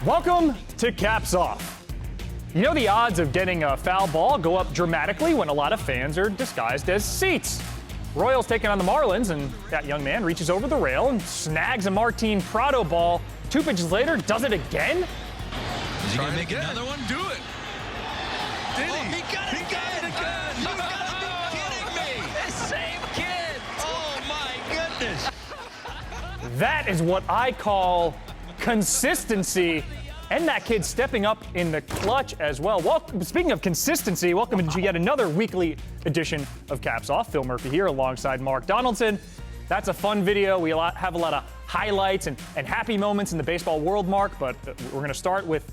Welcome to Caps Off. You know the odds of getting a foul ball go up dramatically when a lot of fans are disguised as seats. Royals taking on the Marlins, and that young man reaches over the rail and snags a Martin Prado ball. 2 pitches later, does it again? Is he going to make another one? Do it. Did he? He got it again. You've got to be kidding me. The same kid. Oh, my goodness. That is what I call consistency, and that kid stepping up in the clutch as well. Speaking of consistency, welcome to yet another weekly edition of Caps Off. Phil Murphy here alongside Mark Donaldson. That's a fun video. We have a lot of highlights and happy moments in the baseball world, Mark, but we're going to start with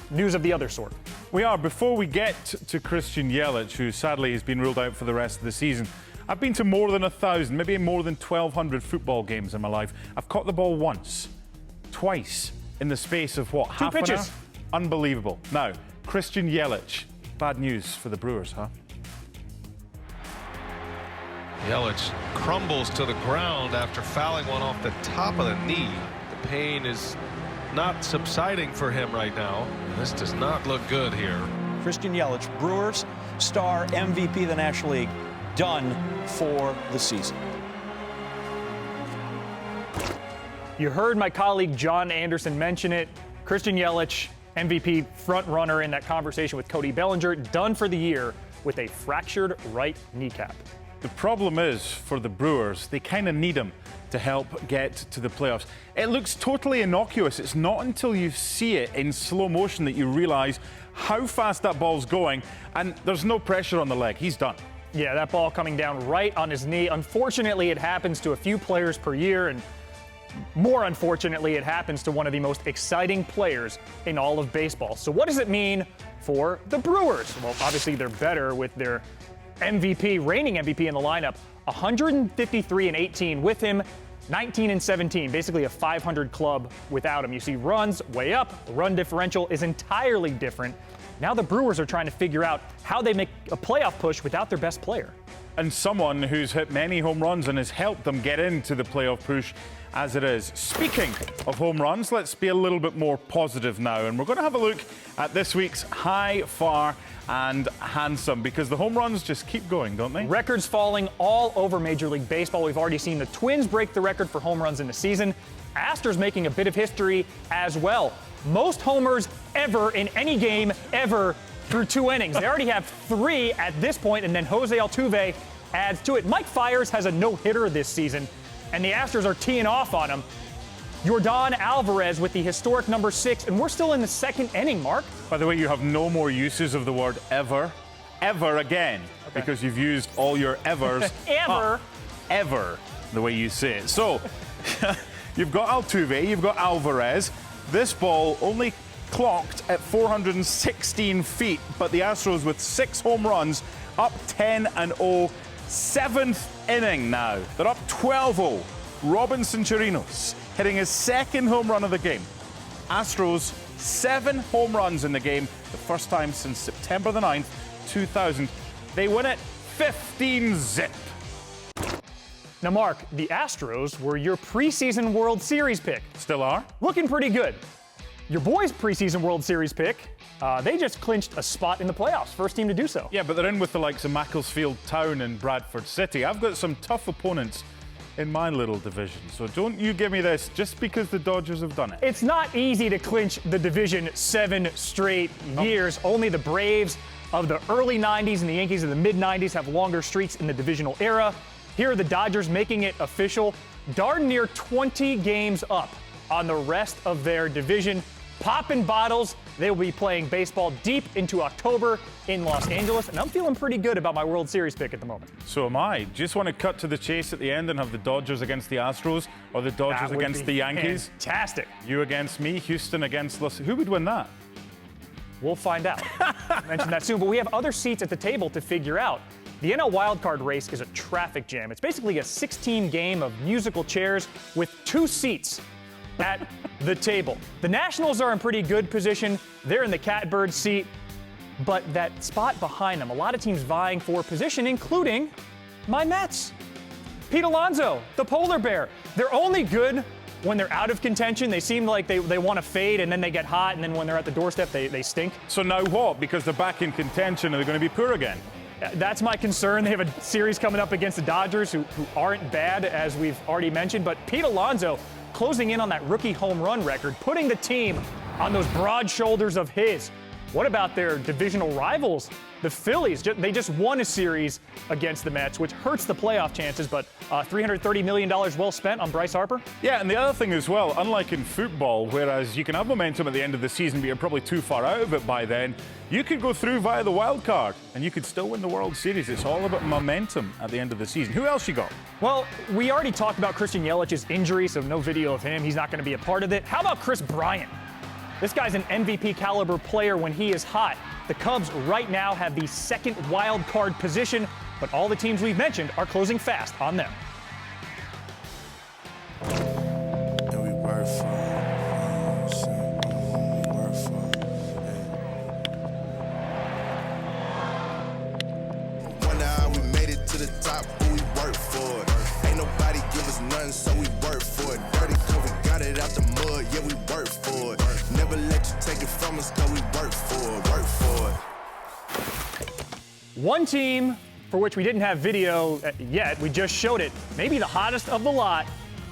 news of the other sort. We are. Before we get to Christian Yelich, who sadly has been ruled out for the rest of the season, I've been to more than 1,000, maybe more than 1,200 football games in my life. I've caught the ball once. Twice in the space of what, half an hour? Unbelievable. Now, Christian Yelich. Bad news for the Brewers, huh? Yelich crumbles to the ground after fouling one off the top of the knee. The pain is not subsiding for him right now. This does not look good here. Christian Yelich, Brewers star MVP of the National League, done for the season. You heard my colleague John Anderson mention it. Christian Yelich, MVP front runner in that conversation with Cody Bellinger, done for the year with a fractured right kneecap. The problem is, for the Brewers, they kind of need him to help get to the playoffs. It looks totally innocuous. It's not until you see it in slow motion that you realize how fast that ball's going, and there's no pressure on the leg. He's done. Yeah, that ball coming down right on his knee. Unfortunately, it happens to a few players per year, and more unfortunately, it happens to one of the most exciting players in all of baseball. So what does it mean for the Brewers? Well, obviously they're better with their MVP, reigning MVP in the lineup. 153-18 with him, 19-17, basically a 500 club without him. You see runs way up, the run differential is entirely different. Now the Brewers are trying to figure out how they make a playoff push without their best player. And someone who's hit many home runs and has helped them get into the playoff push as it is. Speaking of home runs, let's be a little bit more positive now. And we're going to have a look at this week's High, Far and Handsome, because the home runs just keep going, don't they? Records falling all over Major League Baseball. We've already seen the Twins break the record for home runs in the season. Astros making a bit of history as well. Most homers ever in any game ever through 2 innings. They already have 3 at this point, and then Jose Altuve adds to it. Mike Fiers has a no-hitter this season, and the Astros are teeing off on him. Yordan Alvarez with the historic number 6, and we're still in the 2nd inning, Mark. By the way, you have no more uses of the word ever again, because you've used all your evers. Ever, the way you say it. So, you've got Altuve, you've got Alvarez. This ball only clocked at 416 feet, but the Astros with 6 home runs, up 10-0. 7th inning now. They're up 12-0. Robinson Chirinos hitting his 2nd home run of the game. Astros 7 home runs in the game, the first time since September the 9th, 2000. They win it 15-zip. Now, Mark, the Astros were your preseason World Series pick. Still are. Looking pretty good. Your boys' preseason World Series pick, they just clinched a spot in the playoffs. First team to do so. Yeah, but they're in with the likes of Macclesfield Town and Bradford City. I've got some tough opponents in my little division. So don't you give me this just because the Dodgers have done it. It's not easy to clinch the division 7 straight years. Only the Braves of the early 90s and the Yankees of the mid-90s have longer streaks in the divisional era. Here are the Dodgers making it official. Darn near 20 games up on the rest of their division. Popping bottles. They will be playing baseball deep into October in Los Angeles, and I'm feeling pretty good about my World Series pick at the moment. So am I. Just want to cut to the chase at the end and have the Dodgers against the Astros, or the Dodgers against the Yankees. Fantastic. You against me, Houston against Los. Who would win that? We'll find out. Mention that soon, but we have other seats at the table to figure out. The NL wildcard race is a traffic jam. It's basically a 16 game of musical chairs with 2 seats at the table. The Nationals are in pretty good position. They're in the catbird seat, but that spot behind them, a lot of teams vying for position, including my Mets. Pete Alonso, the polar bear. They're only good when they're out of contention, they seem like they want to fade, and then they get hot, and then when they're at the doorstep, they stink. So now what? Because they're back in contention, are they going to be poor again? That's my concern. They have a series coming up against the Dodgers, who aren't bad, as we've already mentioned. But Pete Alonso closing in on that rookie home run record, putting the team on those broad shoulders of his. What about their divisional rivals, the Phillies? They just won a series against the Mets, which hurts the playoff chances, but $330 million well spent on Bryce Harper? Yeah, and the other thing as well, unlike in football, whereas you can have momentum at the end of the season, but you're probably too far out of it by then, you could go through via the wild card, and you could still win the World Series. It's all about momentum at the end of the season. Who else you got? Well, we already talked about Christian Yelich's injury, so no video of him. He's not going to be a part of it. How about Chris Bryant? This guy's an MVP caliber player when he is hot. The Cubs right now have the second wild card position, but all the teams we've mentioned are closing fast on them. Wonder how we made it to the top, but we worked for it. Ain't nobody give us nothing, so we worked for it. Dirty cause we got it out the mud, yeah, we worked for it. Never let you take it from us, cause we worked for it, worked for it. One team for which we didn't have video yet, we just showed it, maybe the hottest of the lot,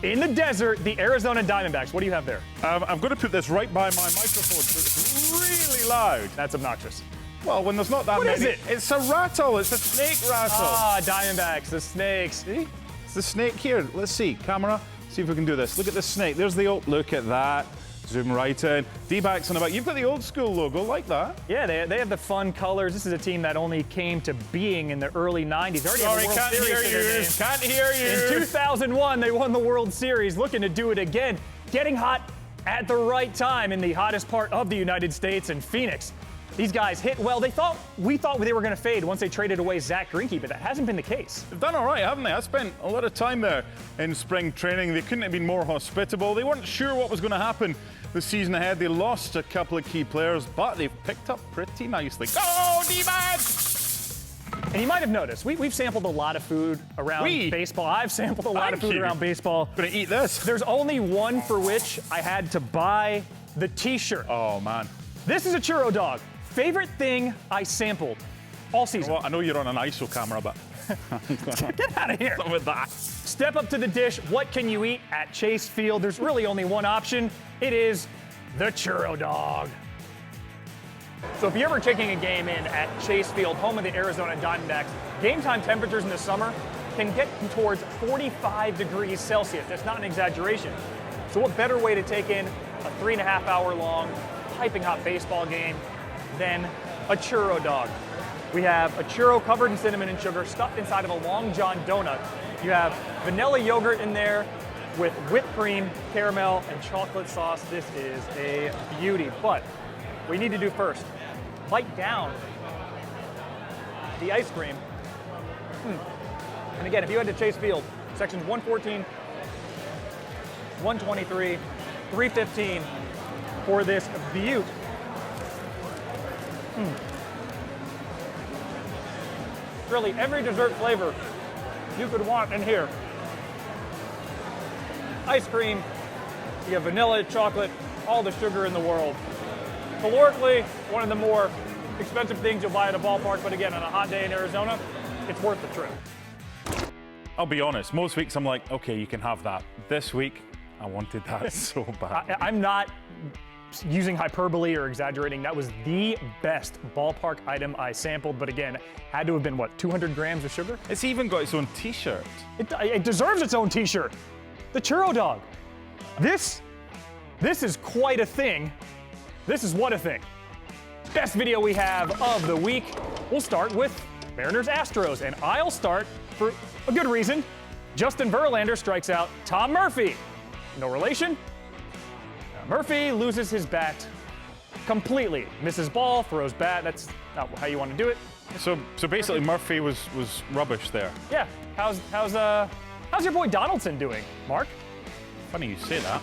in the desert, the Arizona Diamondbacks. What do you have there? I've got to put this right by my microphone, so it's really loud. That's obnoxious. Well, when there's not that What many. is it? It's a rattle. It's a snake rattle. Ah, Diamondbacks, the snakes. See? It's the snake here. Let's see. Camera. See if we can do this. Look at the snake. There's the old. Look at that. Zoom right in. D-backs on the back. You've got the old school logo. Like that. Yeah, they have the fun colors. This is a team that only came to being in the early 90s. Already Sorry, have a World can't Series hear to their you. name. Can't hear you. In 2001, they won the World Series, looking to do it again. Getting hot at the right time in the hottest part of the United States in Phoenix. These guys hit well. We thought they were going to fade once they traded away Zach Greinke, but that hasn't been the case. They've done all right, haven't they? I spent a lot of time there in spring training. They couldn't have been more hospitable. They weren't sure what was going to happen the season ahead. They lost a couple of key players, but they've picked up pretty nicely. Go, D-backs! And you might have noticed, we've sampled a lot of food around baseball. I've sampled a lot of food around baseball. Gonna eat this. There's only one for which I had to buy the t-shirt. Oh, man. This is a churro dog. Favorite thing I sampled all season. Well, I know you're on an ISO camera, but Get out of here. not with that. Step up to the dish. What can you eat at Chase Field? There's really only one option. It is the churro dog. So if you're ever taking a game in at Chase Field, home of the Arizona Diamondbacks, game time temperatures in the summer can get towards 45 degrees Celsius. That's not an exaggeration. So what better way to take in a 3.5 hour long piping hot baseball game than a churro dog? We have a churro covered in cinnamon and sugar stuffed inside of a Long John donut. You have vanilla yogurt in there with whipped cream, caramel, and chocolate sauce. This is a beauty. But what you need to do first, bite down the ice cream. And again, if you head to Chase Field, sections 114, 123, 315 for this beaut. Really, every dessert flavor you could want in here. Ice cream, you have vanilla, chocolate, all the sugar in the world. Calorically, one of the more expensive things you'll buy at a ballpark, but again, on a hot day in Arizona, it's worth the trip. I'll be honest, most weeks I'm like, okay, you can have that. This week, I wanted that so bad. I'm not using hyperbole or exaggerating. That was the best ballpark item I sampled, but again, had to have been, what, 200 grams of sugar? It's even got its own t-shirt. It deserves its own t-shirt. The churro dog. This is quite a thing. This is what a thing. Best video we have of the week. We'll start with Mariners Astros, and I'll start for a good reason. Justin Verlander strikes out Tom Murphy. No relation. Murphy loses his bat completely. Misses ball, throws bat. That's not how you want to do it. So basically Murphy was rubbish there. Yeah. How's your boy Donaldson doing, Mark? Funny you say that.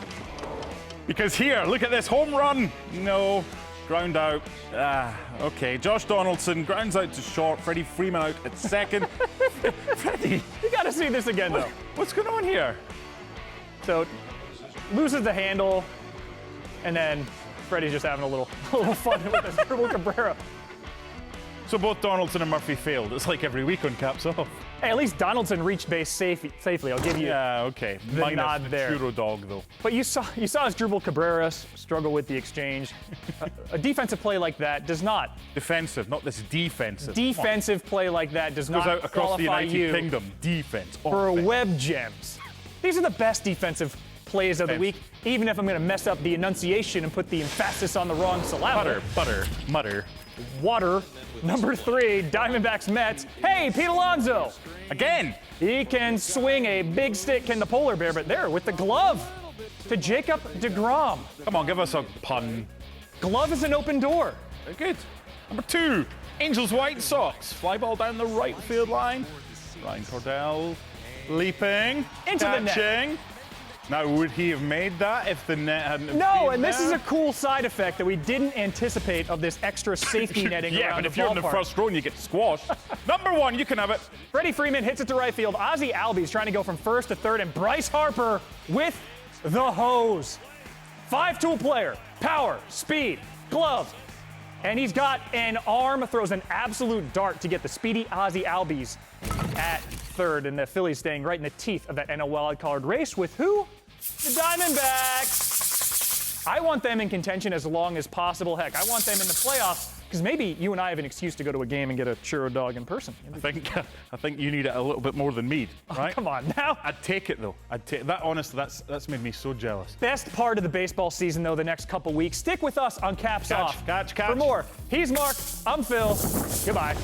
Because here, look at this home run. No, ground out. Okay, Josh Donaldson grounds out to short. Freddie Freeman out at second. Freddie. You got to see this again, though. What's going on here? So loses the handle, and then Freddie's just having a little fun with his dribble Cabrera. So both Donaldson and Murphy failed. It's like every week on Caps Off. Hey, at least Donaldson reached base safely. I'll give you okay. the Minus nod the there. Churro dog, though. But you saw his dribble Cabrera struggle with the exchange. A defensive play like that does not. Defensive, not this defensive. Defensive play like that does Goes not out across the qualify United you Kingdom. Defense. for offense. web gems. These are the best defensive plays of the week, even if I'm going to mess up the enunciation and put the emphasis on the wrong syllable. Butter, mutter. Water. Number 3, Diamondbacks Mets. Hey, Pete Alonso. Again. He can swing a big stick, can the polar bear, but there with the glove to Jacob deGrom. Come on, give us a pun. Glove is an open door. Very good. Number 2, Angels White Sox. Fly ball down the right field line. Ryan Cordell leaping. Into the net. catching. Now, would he have made that if the net hadn't No, been and this there? is a cool side effect that we didn't anticipate of this extra safety netting Yeah, around but if the you're in the ballpark. first row and you get squashed. Number 1, you can have it. Freddie Freeman hits it to right field. Ozzie Albies trying to go from first to third, and Bryce Harper with the hose. 5-tool player, power, speed, glove, and he's got an arm, throws an absolute dart to get the speedy Ozzie Albies at third, and the Phillies staying right in the teeth of that NL wildcard race with who? The Diamondbacks. I want them in contention as long as possible. Heck, I want them in the playoffs because maybe you and I have an excuse to go to a game and get a churro dog in person. I think you need it a little bit more than me, right? Come on now. I'd take it though. I'd take that. Honestly, that's made me so jealous. Best part of the baseball season, though, the next couple weeks. Stick with us on Caps Off. Catch. For more, he's Mark, I'm Phil. Goodbye.